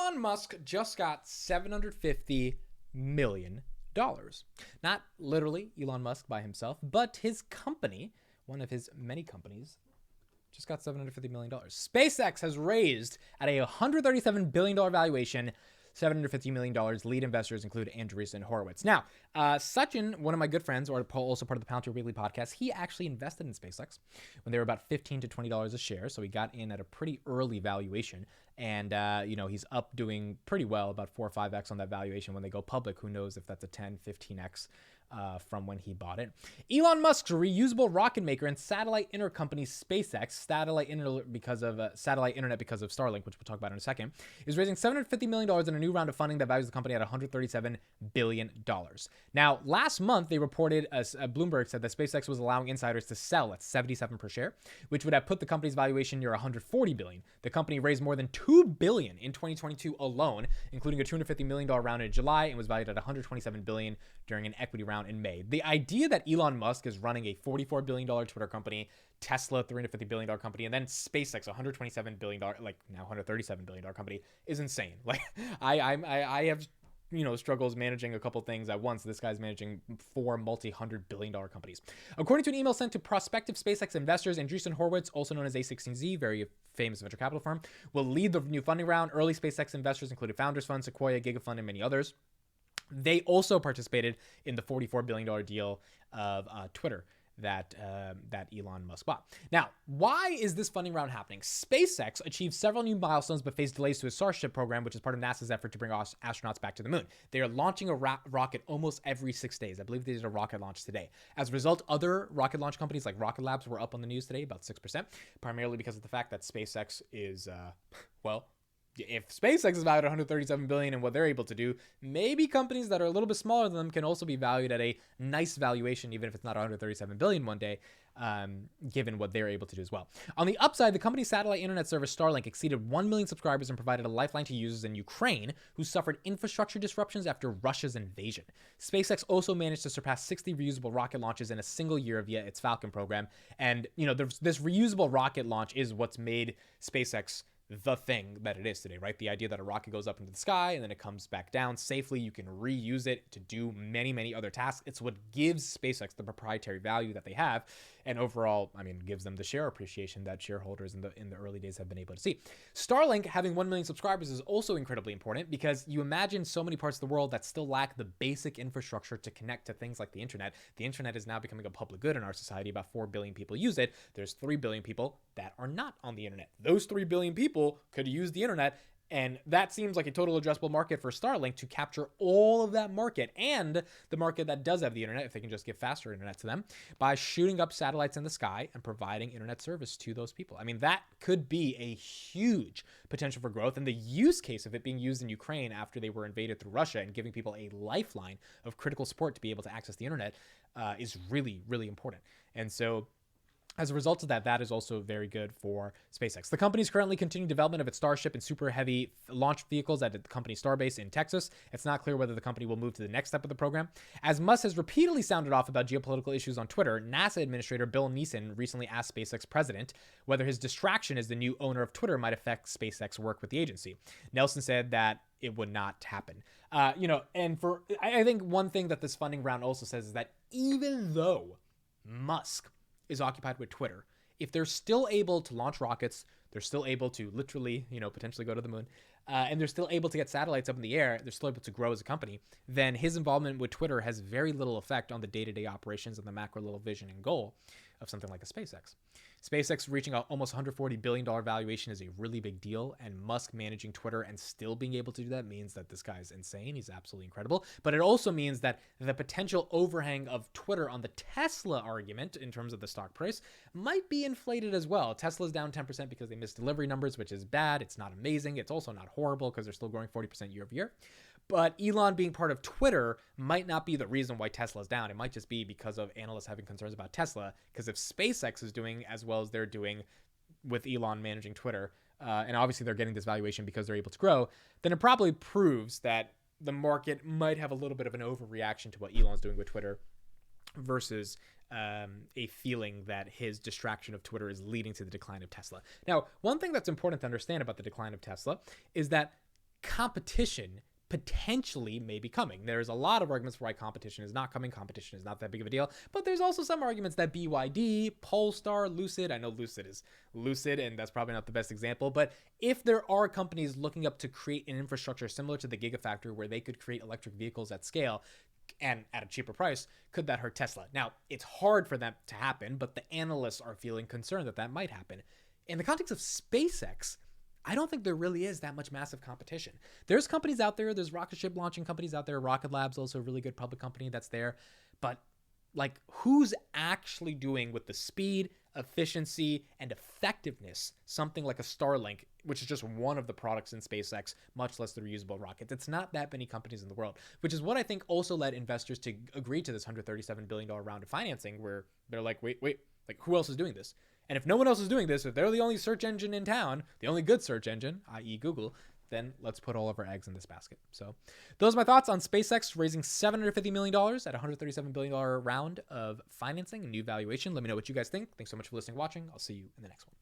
Elon Musk just got $750 million. Not literally Elon Musk by himself, but his company, one of his many companies, just got $750 million. SpaceX has raised at a $137 billion valuation, $750 million. Lead investors include Andreessen Horowitz. Now, Sachin, one of my good friends, or also part of the Palantir Weekly podcast, he actually invested in SpaceX when they were about $15 to $20 a share. So he got in at a pretty early valuation. And, he's up doing pretty well, about 4 or 5x on that valuation when they go public. Who knows if that's a 10, 15x from when he bought it. Elon Musk's reusable rocket maker and satellite internet company SpaceX, satellite internet because of Starlink, which we'll talk about in a second, is raising $750 million in a new round of funding that values the company at $137 billion. Now, last month, they reported, Bloomberg said that SpaceX was allowing insiders to sell at $77 per share, which would have put the company's valuation near $140 billion. The company raised more than $2 billion in 2022 alone, including a $250 million round in July, and was valued at $127 billion during an equity round in May. The idea that Elon Musk is running a $44 billion Twitter company, Tesla, $350 billion company, and then SpaceX, $127 billion, like now $137 billion company, is insane. Like, I have struggles managing a couple things at once. This guy's managing 4 multi-$100 billion companies. According to an email sent to prospective SpaceX investors, Andreessen Horowitz, also known as A16Z, very famous venture capital firm, will lead the new funding round. Early SpaceX investors included Founders Fund, Sequoia, GigaFund, and many others. They also participated in the $44 billion deal of Twitter that Elon Musk bought. Now, why is this funding round happening? SpaceX achieved several new milestones but faced delays to its Starship program, which is part of NASA's effort to bring astronauts back to the moon. They are launching a rocket almost every 6 days. I believe they did a rocket launch today. As a result, other rocket launch companies like Rocket Labs were up on the news today, about 6%, primarily because of the fact that SpaceX is, if SpaceX is valued at $137 billion and what they're able to do, maybe companies that are a little bit smaller than them can also be valued at a nice valuation, even if it's not $137 billion one day, given what they're able to do as well. On the upside, the company's satellite internet service Starlink exceeded 1 million subscribers and provided a lifeline to users in Ukraine who suffered infrastructure disruptions after Russia's invasion. SpaceX also managed to surpass 60 reusable rocket launches in a single year via its Falcon program. And, this reusable rocket launch is what's made SpaceX the thing that it is today, right? The idea that a rocket goes up into the sky and then it comes back down safely. You can reuse it to do many, many other tasks. It's what gives SpaceX the proprietary value that they have, and overall, gives them the share appreciation that shareholders in the early days have been able to see. Starlink having 1 million subscribers is also incredibly important because you imagine so many parts of the world that still lack the basic infrastructure to connect to things like the internet. The internet is now becoming a public good in our society. About 4 billion people use it. There's 3 billion people that are not on the internet. Those 3 billion people could use the internet, and that seems like a total addressable market for Starlink to capture all of that market and the market that does have the internet, if they can just give faster internet to them, by shooting up satellites in the sky and providing internet service to those people. That could be a huge potential for growth, and the use case of it being used in Ukraine after they were invaded through Russia and giving people a lifeline of critical support to be able to access the internet is really, really important. And so as a result of that, that is also very good for SpaceX. The company is currently continuing development of its Starship and Super Heavy launch vehicles at the company's Starbase in Texas. It's not clear whether the company will move to the next step of the program. As Musk has repeatedly sounded off about geopolitical issues on Twitter, NASA Administrator Bill Neeson recently asked SpaceX president whether his distraction as the new owner of Twitter might affect SpaceX work with the agency. Nelson said that it would not happen. I think one thing that this funding round also says is that even though Musk is occupied with Twitter, if they're still able to launch rockets, they're still able to literally, potentially go to the moon, and they're still able to get satellites up in the air, they're still able to grow as a company, then his involvement with Twitter has very little effect on the day-to-day operations and the macro little vision and goal of something like a SpaceX. SpaceX reaching almost $140 billion valuation is a really big deal, and Musk managing Twitter and still being able to do that means that this guy's insane. He's absolutely incredible. But it also means that the potential overhang of Twitter on the Tesla argument in terms of the stock price might be inflated as well. Tesla's down 10% because they missed delivery numbers, which is bad. It's not amazing. It's also not horrible because they're still growing 40% year over year. But Elon being part of Twitter might not be the reason why Tesla's down. It might just be because of analysts having concerns about Tesla. Because if SpaceX is doing as well as they're doing with Elon managing Twitter, and obviously they're getting this valuation because they're able to grow, then it probably proves that the market might have a little bit of an overreaction to what Elon's doing with Twitter versus a feeling that his distraction of Twitter is leading to the decline of Tesla. Now, one thing that's important to understand about the decline of Tesla is that competition potentially may be coming. There's a lot of arguments for why competition is not coming. Competition is not that big of a deal, but there's also some arguments that BYD, Polestar, Lucid, I know Lucid is Lucid, and that's probably not the best example, but if there are companies looking up to create an infrastructure similar to the Gigafactory where they could create electric vehicles at scale and at a cheaper price, could that hurt Tesla? Now, it's hard for that to happen, but the analysts are feeling concerned that that might happen. In the context of SpaceX, I don't think there really is that much massive competition. There's companies out there. There's rocket ship launching companies out there. Rocket Lab's also a really good public company that's there. But like, who's actually doing with the speed, efficiency, and effectiveness something like a Starlink, which is just one of the products in SpaceX, much less the reusable rockets? It's not that many companies in the world, which is what I think also led investors to agree to this $137 billion round of financing, where they're like, wait, like, who else is doing this? And if no one else is doing this, if they're the only search engine in town, the only good search engine, i.e. Google, then let's put all of our eggs in this basket. So those are my thoughts on SpaceX raising $750 million at a $137 billion round of financing, a new valuation. Let me know what you guys think. Thanks so much for listening and watching. I'll see you in the next one.